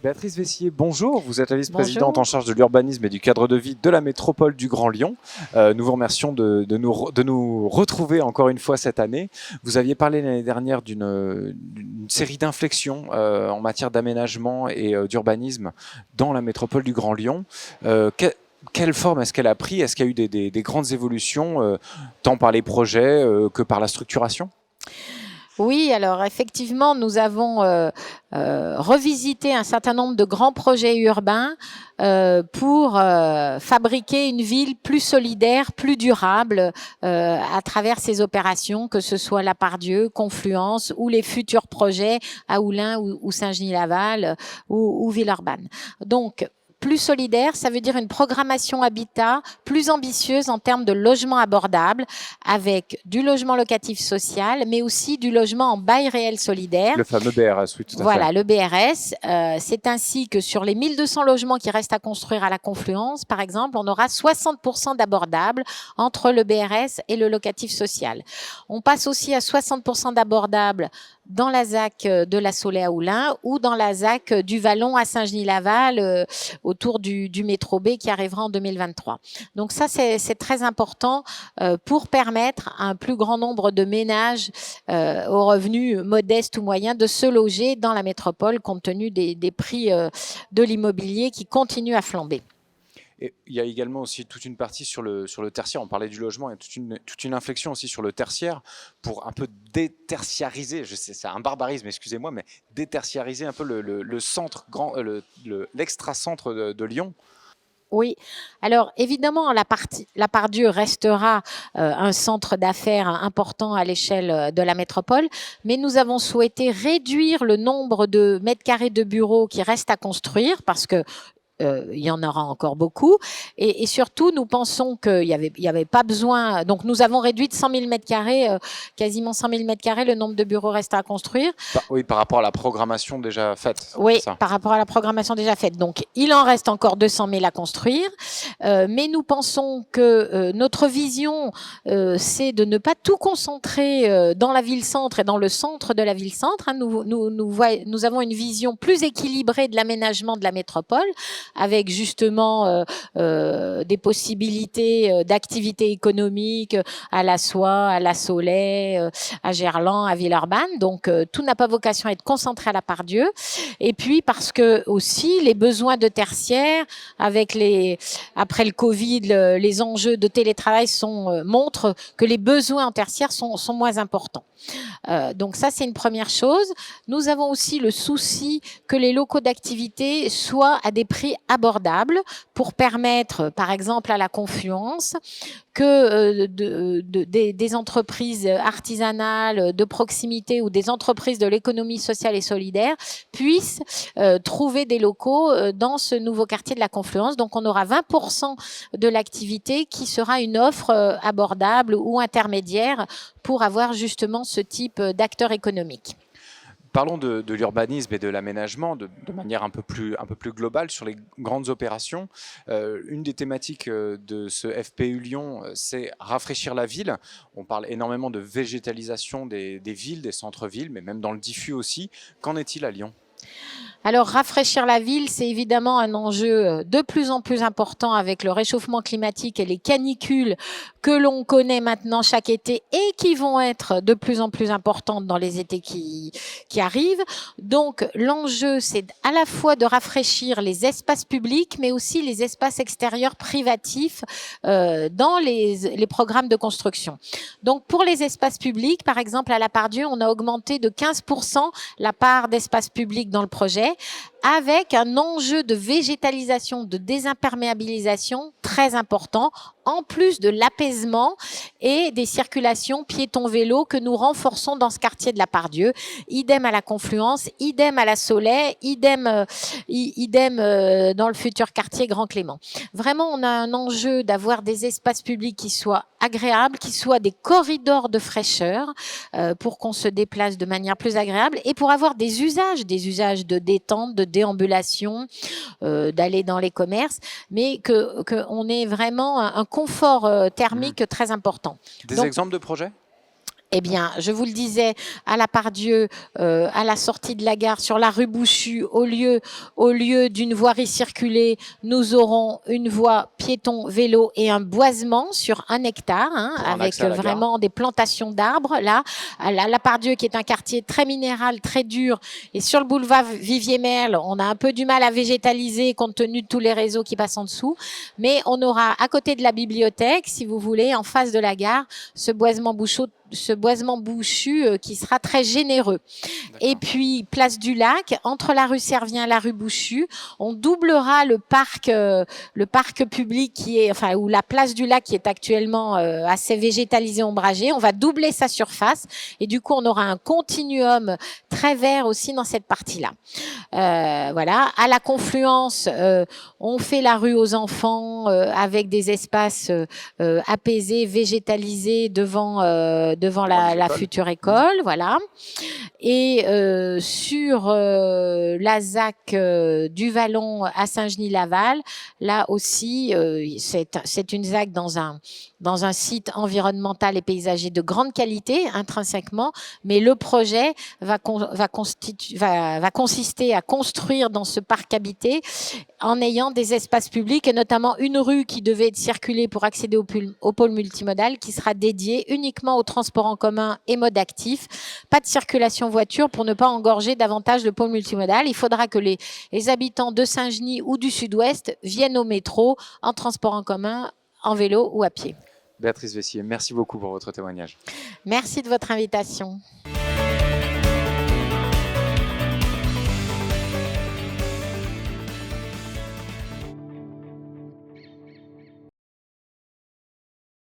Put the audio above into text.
Béatrice Vessier, bonjour. Vous êtes la vice-présidente en Bonjour. charge de l'urbanisme et du cadre de vie de la métropole du Grand Lyon. Nous vous remercions de nous retrouver encore une fois cette année. Vous aviez parlé l'année dernière d'une série d'inflexions en matière d'aménagement et d'urbanisme dans la métropole du Grand Lyon. Quelle forme est-ce qu'elle a pris? Est-ce qu'il y a eu des grandes évolutions, tant par les projets que par la structuration? Oui, alors effectivement, nous avons revisité un certain nombre de grands projets urbains pour fabriquer une ville plus solidaire, plus durable à travers ces opérations, que ce soit la Part-Dieu, Confluence ou les futurs projets à Oullins ou Saint-Genis-Laval ou Villeurbanne. Donc, plus solidaire, ça veut dire une programmation habitat plus ambitieuse en termes de logement abordable, avec du logement locatif social, mais aussi du logement en bail réel solidaire. Le fameux BRS, oui, tout à fait. Voilà, le BRS. C'est ainsi que sur les 1200 logements qui restent à construire à la Confluence, par exemple, on aura 60% d'abordables entre le BRS et le locatif social. On passe aussi à 60% d'abordables dans la ZAC de la Saulée à Oullins ou dans la ZAC du Vallon à Saint-Genis-Laval autour du métro B qui arrivera en 2023. Donc ça, c'est très important pour permettre à un plus grand nombre de ménages aux revenus modestes ou moyens de se loger dans la métropole compte tenu des prix de l'immobilier qui continuent à flamber. Et il y a également aussi toute une partie sur le tertiaire. On parlait du logement, il y a toute une inflexion aussi sur le tertiaire pour un peu détertiariser, je sais, c'est un barbarisme, excusez-moi, mais détertiariser un peu le centre, l'extra-centre de Lyon. Oui, alors évidemment, la Part-Dieu restera un centre d'affaires important à l'échelle de la métropole, mais nous avons souhaité réduire le nombre de mètres carrés de bureaux qui restent à construire parce que il y en aura encore beaucoup. Et surtout, nous pensons qu'il y avait pas besoin. Donc, nous avons réduit de 100 000 mètres carrés, quasiment 100 000 mètres carrés, le nombre de bureaux restant à construire. Oui, par rapport à la programmation déjà faite. Oui, ça. par rapport à la programmation déjà faite. Donc, il en reste encore 200 000 à construire. Mais nous pensons que notre vision, c'est de ne pas tout concentrer dans la ville-centre et dans le centre de la ville-centre. Hein. Nous avons une vision plus équilibrée de l'aménagement de la métropole, avec justement des possibilités d'activités économiques à la Soie, à la Saulée, à Gerland, à Villeurbanne. Donc, tout n'a pas vocation à être concentré à la Part-Dieu. Et puis, parce que aussi, les besoins de tertiaire, après le Covid, les enjeux de télétravail montrent que les besoins en tertiaire sont moins importants. Donc ça, c'est une première chose. Nous avons aussi le souci que les locaux d'activité soient à des prix abordables pour permettre, par exemple, à la Confluence, que des entreprises artisanales de proximité ou des entreprises de l'économie sociale et solidaire puissent trouver des locaux dans ce nouveau quartier de la Confluence. Donc, on aura 20% de l'activité qui sera une offre abordable ou intermédiaire pour avoir justement ce type d'acteurs économiques. Parlons de l'urbanisme et de l'aménagement de manière un peu plus globale sur les grandes opérations. Une des thématiques de ce FPU Lyon, c'est rafraîchir la ville. On parle énormément de végétalisation des villes, des centres-villes, mais même dans le diffus aussi. Qu'en est-il à Lyon ? Alors, rafraîchir la ville, c'est évidemment un enjeu de plus en plus important avec le réchauffement climatique et les canicules que l'on connaît maintenant chaque été et qui vont être de plus en plus importantes dans les étés qui arrivent. Donc, l'enjeu, c'est à la fois de rafraîchir les espaces publics, mais aussi les espaces extérieurs privatifs dans les programmes de construction. Donc, pour les espaces publics, par exemple, à la Part-Dieu, on a augmenté de 15% la part d'espaces publics dans le projet, avec un enjeu de végétalisation, de désimperméabilisation très important, en plus de l'apaisement et des circulations piétons-vélos que nous renforçons dans ce quartier de la Part-Dieu. Idem à la Confluence, idem à la Saulée, idem dans le futur quartier Grand Clément. Vraiment, on a un enjeu d'avoir des espaces publics qui soient agréables, qui soient des corridors de fraîcheur pour qu'on se déplace de manière plus agréable et pour avoir des usages de détente, de déambulation, d'aller dans les commerces, mais qu'on ait vraiment un confort thermique très important. Des exemples de projets ? Eh bien, je vous le disais, à la Pardieu, à la sortie de la gare, sur la rue Bouchu, au lieu d'une voirie circulée, nous aurons une voie piéton, vélo et un boisement sur 1 hectare, hein, avec vraiment des plantations d'arbres. Là, à la Pardieu, qui est un quartier très minéral, très dur, et sur le boulevard Vivier-Merle, on a un peu du mal à végétaliser compte tenu de tous les réseaux qui passent en dessous. Mais on aura, à côté de la bibliothèque, si vous voulez, en face de la gare, ce boisement bouchu qui sera très généreux. Et puis, place du Lac, entre la rue Servien et la rue Bouchu, on doublera le parc public qui est, enfin, ou la place du Lac qui est actuellement assez végétalisée, ombragée. On va doubler sa surface et du coup, on aura un continuum très vert aussi dans cette partie-là. Voilà. À la confluence, on fait la rue aux enfants avec des espaces apaisés, végétalisés devant la future école, voilà. Et sur la ZAC du Vallon à Saint-Genis-Laval, là aussi, c'est une ZAC dans un site environnemental et paysager de grande qualité, intrinsèquement, mais le projet va consister à construire dans ce parc habité en ayant des espaces publics et notamment une rue qui devait être circulée pour accéder au pôle multimodal qui sera dédiée uniquement au transport en commun et mode actif. Pas de circulation voiture pour ne pas engorger davantage le pôle multimodal. Il faudra que les habitants de Saint-Genis ou du Sud-Ouest viennent au métro en transport en commun, en vélo ou à pied. Béatrice Vessier, merci beaucoup pour votre témoignage. Merci de votre invitation.